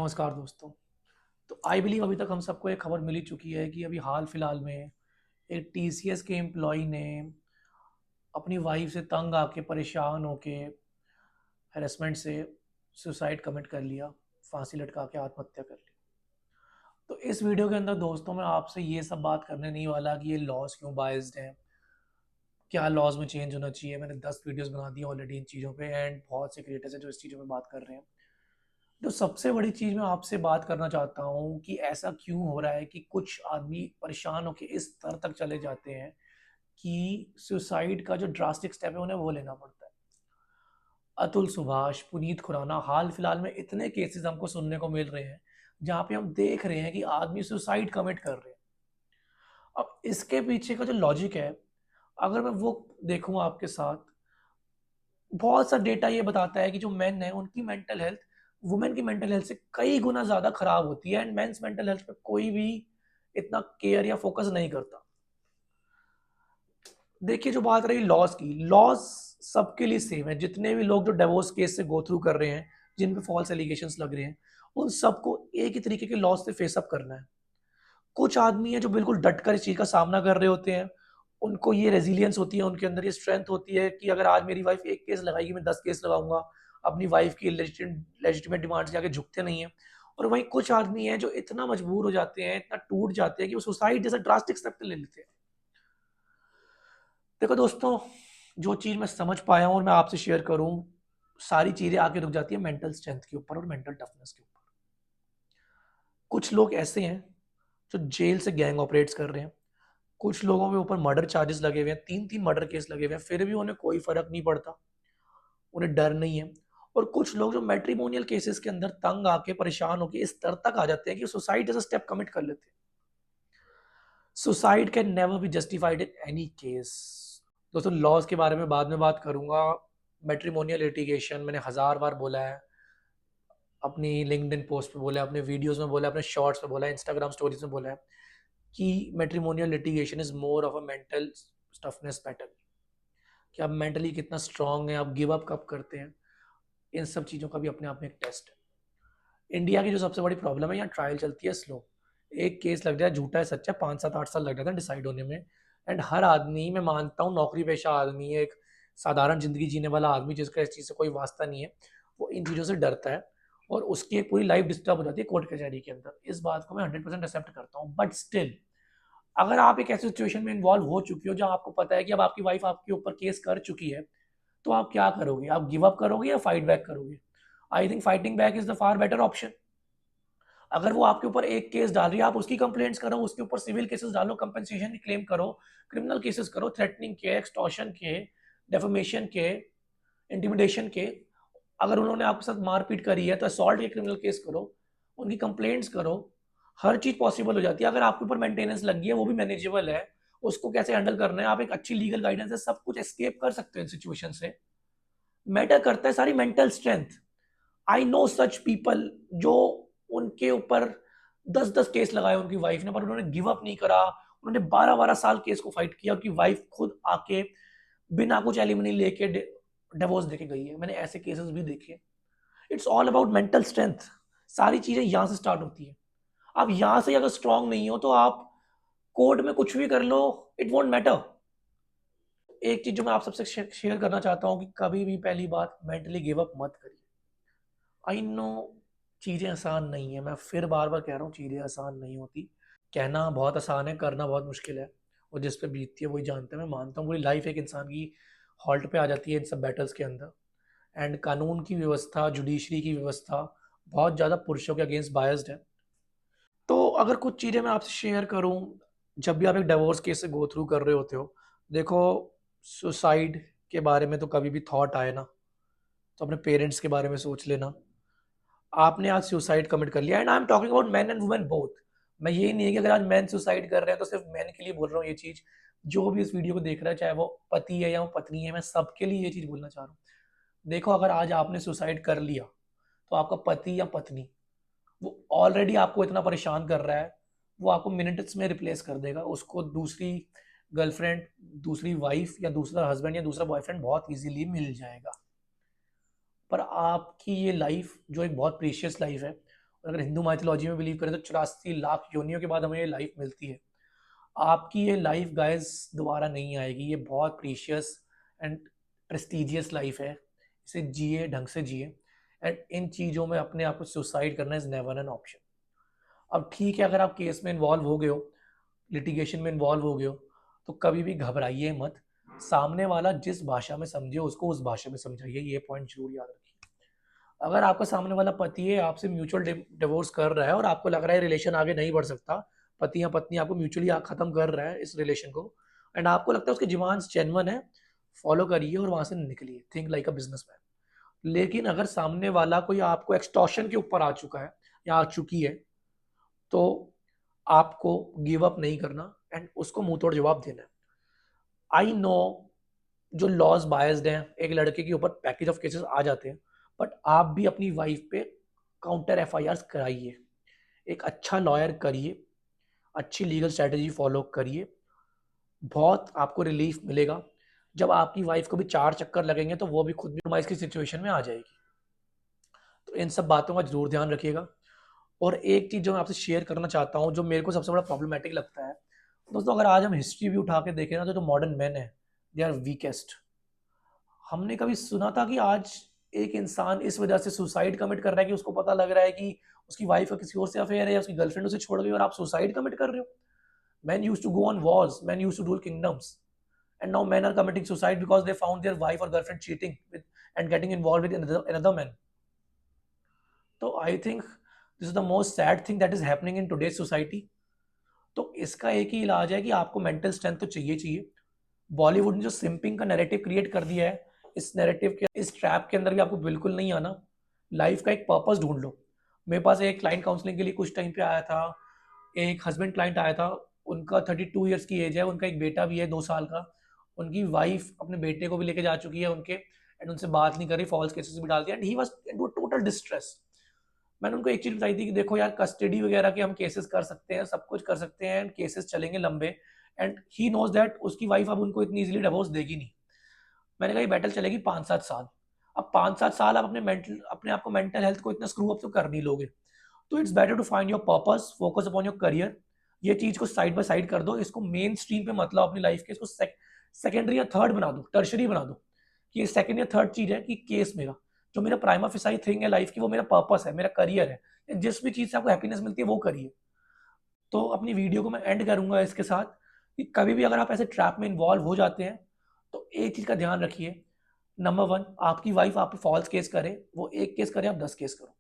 नमस्कार दोस्तों। तो आई बिलीव अभी तक हम सबको एक खबर मिल ही चुकी है कि अभी हाल फिलहाल में एक टीसीएस के एम्प्लॉय ने अपनी वाइफ से तंग आके परेशान होके हैरेसमेंट से सुसाइड कमिट कर लिया, फांसी लटका के आत्महत्या कर ली। तो इस वीडियो के अंदर दोस्तों मैं आपसे ये सब बात करने नहीं वाला कि ये लॉज क्यों बाइज्ड हैं, क्या लॉज में चेंज होना चाहिए। मैंने 10 वीडियोस बना दी ऑलरेडी इन चीज़ों पे एंड बहुत से क्रिएटर्स हैं जो इस चीज़ों पे बात कर रहे हैं। तो सबसे बड़ी चीज़ मैं आपसे बात करना चाहता हूँ कि ऐसा क्यों हो रहा है कि कुछ आदमी परेशान होकर इस स्तर तक चले जाते हैं कि सुसाइड का जो ड्रास्टिक स्टेप है उन्हें वो लेना पड़ता है। अतुल सुभाष, पुनीत खुराना, हाल फिलहाल में इतने केसेस हमको सुनने को मिल रहे हैं जहाँ पे हम देख रहे हैं कि आदमी सुसाइड कमिट कर रहे हैं। अब इसके पीछे का जो लॉजिक है, अगर मैं वो देखूँ आपके साथ, बहुत सा डेटा ये बताता है कि जो मेन है उनकी मेंटल हेल्थ वुमेन की मेंटल हेल्थ से कई गुना ज़्यादा खराब होती है एंड मेंस मेंटल हेल्थ पे कोई भी इतना केयर या फोकस नहीं करता। देखिए, जो बात रही लॉस की, लॉस सबके लिए सेम है। जितने भी लोग जो डिवोर्स केस से गो थ्रू कर रहे हैं, जिन पे फॉल्स एलिगेशंस लग रहे हैं, उन सबको एक ही तरीके के लॉस से फेस अप करना है। कुछ आदमी है जो बिल्कुल डट कर इस चीज़ का सामना कर रहे होते हैं। उनको ये रेजिलियंस होती है, उनके अंदर ये स्ट्रेंथ होती है कि अगर आज मेरी वाइफ एक केस लगाएगी, मैं 10 केस लगाऊंगा। अपनी वाइफ की लेजिटिमेट डिमांड्स के आगे झुकते नहीं है। और वहीं कुछ आदमी हैं जो इतना मजबूर हो जाते हैं, इतना टूट जाते हैं कि वो सुसाइड जैसा ड्रास्टिक स्टेप ले लेते हैं। देखो दोस्तों, जो चीज़ मैं समझ पाया हूँ और मैं आपसे शेयर करूँ, सारी चीज़ें आके रुक जाती है मेंटल स्ट्रेंथ के ऊपर और मेंटल टफनेस के ऊपर। कुछ लोग ऐसे हैं जो जेल से गैंग ऑपरेट्स कर रहे हैं। कुछ लोगों के ऊपर मर्डर चार्जेस लगे हुए हैं, 3-3 मर्डर केस लगे हुए हैं, फिर भी उन्हें कोई फ़र्क नहीं पड़ता, उन्हें डर नहीं है। और कुछ लोग जो मैट्रिमोनियल केसेस के अंदर तंग आके परेशान होके इस स्तर तक आ जाते हैं कि सुसाइड जैसा स्टेप कमिट कर लेते हैं। Suicide can never be justified in any case. दोस्तों, लॉज के बारे में बाद में बात करूंगा। मैट्रिमोनियल लिटिगेशन मैंने हज़ार बार बोला है, अपनी लिंक्डइन पोस्ट पे बोला है, अपने वीडियोस में बोला है, अपने शॉर्ट्स में बोला है, इंस्टाग्राम स्टोरीज में बोला है कि matrimonial litigation is more of a mental toughness battle. कि आप मेंटली कितना स्ट्रांग है, आप गिव अप कब करते हैं, इन सब चीज़ों का भी अपने आप में एक टेस्ट है। इंडिया की जो सबसे बड़ी प्रॉब्लम है, यहाँ ट्रायल चलती है स्लो। एक केस लग जाए, झूठा है सच्चा, 5-7-8 साल लग जाता है डिसाइड होने में। एंड हर आदमी, मैं मानता हूँ, नौकरी पेशा आदमी, एक साधारण जिंदगी जीने वाला आदमी जिसका इस चीज़ से कोई वास्ता नहीं है, वो इन चीज़ों से डरता है और उसकी एक पूरी लाइफ डिस्टर्ब हो जाती है कोर्ट कचहरी के अंदर। इस बात को मैं 100% एक्सेप्ट करता हूँ, बट स्टिल अगर आप एक ऐसी सिचुएशन में इन्वॉल्व हो चुकी हो जहाँ आपको पता है कि अब आपकी वाइफ आपके ऊपर केस कर चुकी है, तो आप क्या करोगे? आप गिव अप करोगे या फाइट बैक करोगे? I think fighting back is the far better option. अगर वो आपके ऊपर एक केस डाल रही है, आप उसकी कंप्लेंट्स करो, उसके ऊपर सिविल केसेस डालो, कंपनसेशन की क्लेम करो, क्रिमिनल केसेस करो, थ्रेटनिंग के, एक्सटॉर्शन के, डेफेमेशन के, इंटिमिडेशन के। अगर उन्होंने आपके साथ मारपीट करी है तो असॉल्ट के क्रिमिनल केस करो, उनकी कंप्लेंट्स करो। हर चीज़ पॉसिबल हो जाती है। अगर आपके ऊपर मेंटेनेंस लगी है, वो भी मैनेजेबल है, उसको कैसे हैंडल करना है, आप एक अच्छी लीगल गाइडेंस है, सब कुछ एस्केप कर सकते हो इन सिचुएशन से। मैटर करता है सारी mental strength. I know such people जो, उनके ऊपर 10-10 केस लगाए उनकी वाइफ ने, पर उन्होंने गिव अप नहीं करा। उन्होंने 12-12 साल केस को फाइट किया। उनकी वाइफ खुद आके बिना कुछ एलिमनी लेके डिवोर्स देके गई है। मैंने ऐसे केसेस भी देखे। It's all about mental strength. सारी चीजें यहाँ से स्टार्ट होती है। आप यहाँ से अगर स्ट्रांग नहीं हो तो आप कोर्ट में कुछ भी कर लो, इट वोंट मैटर। एक चीज जो मैं आप सबसे शेयर करना चाहता हूँ कि कभी भी, पहली बात, मेंटली गिव अप मत करिए। आई नो चीज़ें आसान नहीं है, मैं फिर बार बार कह रहा हूँ, चीज़ें आसान नहीं होती। कहना बहुत आसान है, करना बहुत मुश्किल है। और जिस पे बीतती है वही जानते हैं। मैं मानता हूँ पूरी लाइफ एक इंसान की हॉल्ट पे आ जाती है इन सब बैटल्स के अंदर। एंड कानून की व्यवस्था, जुडिशरी की व्यवस्था बहुत ज़्यादा पुरुषों के अगेंस्ट बायस्ड है। तो अगर कुछ चीज़ें मैं आपसे शेयर करूँ, जब भी आप एक डिवोर्स केस से गो थ्रू कर रहे होते हो, देखो, सुसाइड के बारे में तो कभी भी थॉट आए ना, तो अपने पेरेंट्स के बारे में सोच लेना। आपने आज सुसाइड कमिट कर लिया, and I am talking about man and women both. मैं यही नहीं है कि अगर आज मैन सुसाइड कर रहे हैं तो सिर्फ मैन के लिए बोल रहा हूँ ये चीज़। जो भी इस वीडियो को देख रहा है, चाहे वो पति है या वो पत्नी है, मैं सबके लिए ये चीज़ बोलना चाह रहा हूँ। देखो, अगर आज आपने सुसाइड कर लिया तो आपका पति या पत्नी, वो ऑलरेडी आपको इतना परेशान कर रहा है, वो आपको मिनट्स में रिप्लेस कर देगा। उसको दूसरी गर्लफ्रेंड, दूसरी वाइफ या दूसरा हस्बैंड या दूसरा बॉयफ्रेंड बहुत इजीली मिल जाएगा। पर आपकी ये लाइफ जो एक बहुत प्रीशियस लाइफ है, अगर हिंदू माइथोलॉजी में बिलीव करें तो 84 लाख योनियों के बाद हमें ये लाइफ मिलती है। आपकी ये लाइफ गाइस दोबारा नहीं आएगी। ये बहुत प्रीशियस एंड प्रेस्टिजियस लाइफ है। इसे जिए, ढंग से जिए। एंड इन चीज़ों में अपने आप को सुसाइड करना इज नेवर एन ऑप्शन। अब ठीक है, अगर आप केस में इन्वॉल्व हो गए हो, लिटिगेशन में इन्वॉल्व हो गए हो, तो कभी भी घबराइए मत। सामने वाला जिस भाषा में समझे उसको उस भाषा में समझाइए। ये पॉइंट जरूर याद रखिए। अगर आपका सामने वाला पति है, आपसे म्यूचुअल डिवोर्स कर रहा है और आपको लग रहा है रिलेशन आगे नहीं बढ़ सकता, पति या पत्नी आपको म्यूचुअली खत्म कर रहा है इस रिलेशन को, एंड आपको लगता है उसके डिमांड्स जेन्युइन है, फॉलो करिए और वहां से निकलिए। Think like a businessman. लेकिन अगर सामने वाला कोई आपको एक्सटॉर्शन के ऊपर आ चुका है या आ चुकी है, तो आपको गिव अप नहीं करना एंड उसको मुंह तोड़ जवाब देना है। आई नो जो लॉज बायस्ड हैं, एक लड़के के ऊपर पैकेज ऑफ केसेस आ जाते हैं, बट आप भी अपनी वाइफ पे काउंटर एफआईआर कराइए। एक अच्छा लॉयर करिए, अच्छी लीगल स्ट्रेटेजी फॉलो करिए। बहुत आपको रिलीफ मिलेगा। जब आपकी वाइफ को भी 4 चक्कर लगेंगे तो वो भी खुद भी कॉम्प्रोमाइज की सिचुएशन में आ जाएगी। तो इन सब बातों का जरूर ध्यान रखिएगा। और एक चीज़ जो मैं आपसे शेयर करना चाहता हूँ, जो मेरे को सबसे बड़ा प्रॉब्लमेटिक लगता है दोस्तों, अगर आज हम हिस्ट्री भी उठा के देखें ना, तो जो मॉडर्न मैन है दे आर वीकेस्ट। हमने कभी सुना था कि आज एक इंसान इस वजह से सुसाइड कमिट कर रहा है कि उसको पता लग रहा है कि उसकी वाइफ का किसी और से अफेयर है या उसकी गर्लफ्रेंड उसे छोड़ गई और आप सुसाइड कमिट कर रहे हो? Man used to go on wars, man used to rule kingdoms, and now men are committing suicide because they found their wife or girlfriend cheating with and getting involved with another man. तो I think this is the most sad thing that is happening in today's society. तो इसका एक ही इलाज है कि आपको mental strength तो चाहिए चाहिए। बॉलीवुड ने जो सिंपिंग का नैरेटिव क्रिएट कर दिया है, इस नैरेटिव के, इस ट्रैप के अंदर भी आपको बिल्कुल नहीं आना। लाइफ का एक पर्पस ढूंढ लो। मेरे पास एक क्लाइंट काउंसलिंग के लिए कुछ टाइम पे आया था, एक हस्बैंड क्लाइंट आया था। उनका 32 ईयर्स की एज है, उनका एक बेटा भी है 2 साल का। उनकी वाइफ अपने बेटे को भी लेके जा चुकी है उनके, एंड उनसे बात नहीं कर रही, फॉल्स केसेस भी डाल दिया, and he was into total distress. मैंने उनको एक चीज बताई थी कि देखो यार, कस्टडी वगैरह के हम केसेस कर सकते हैं, सब कुछ कर सकते हैं, एंड केसेस चलेंगे लंबे, एंड ही नोज दैट उसकी वाइफ अब उनको इतनी इजीली डिवोर्स देगी नहीं। मैंने कहा ये बैटल चलेगी 5-7 साल। अब 5-7 साल आप अपने आप को मेंटल हेल्थ को इतना स्क्रू अप तो कर नहीं लोगे। तो it's better to find your purpose, focus upon your career. ये चीज को साइड बाय साइड कर दो, इसको मेन स्ट्रीम पे मत लाओ अपनी लाइफ के, इसको सेकेंडरी या थर्ड बना दो, टर्शरी बना दो कि ये सेकेंड या थर्ड चीज है। कि केस मेरा, जो मेरा प्राइमा फिसाई थिंग है लाइफ की, वो मेरा पर्पस है, मेरा करियर है। जिस भी चीज से आपको हैप्पीनेस मिलती है वो करिए। तो अपनी वीडियो को मैं एंड करूंगा इसके साथ कि कभी भी अगर आप ऐसे ट्रैप में इन्वॉल्व हो जाते हैं तो एक चीज का ध्यान रखिए। नंबर 1, आपकी वाइफ आप पे फॉल्स केस करे, वो एक केस करे, आप 10 केस करो,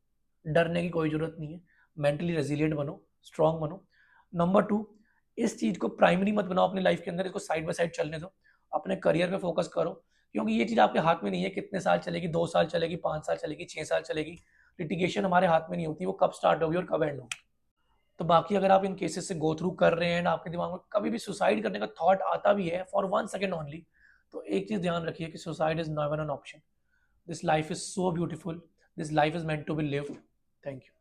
डरने की कोई जरूरत नहीं है। मेंटली रेजिलिएंट बनो, स्ट्रांग बनो। नंबर 2, इस चीज को प्राइमरी मत बनाओ अपनी लाइफ के अंदर, इसको साइड बाय साइड चलने दो। अपने करियर पे फोकस करो, क्योंकि ये चीज आपके हाथ में नहीं है कितने साल चलेगी, 2 साल चलेगी, 5 साल चलेगी, 6 साल चलेगी। लिटिगेशन हमारे हाथ में नहीं होती, वो कब स्टार्ट होगी और कब एंड होगी। तो बाकी अगर आप इन केसेस से गो थ्रू कर रहे हैं, आपके दिमाग में कभी भी सुसाइड करने का थॉट आता भी है फॉर 1 सेकेंड ओनली, तो एक चीज ध्यान रखिए कि suicide is never an option. This life is so beautiful, this life is meant to be lived. Thank you.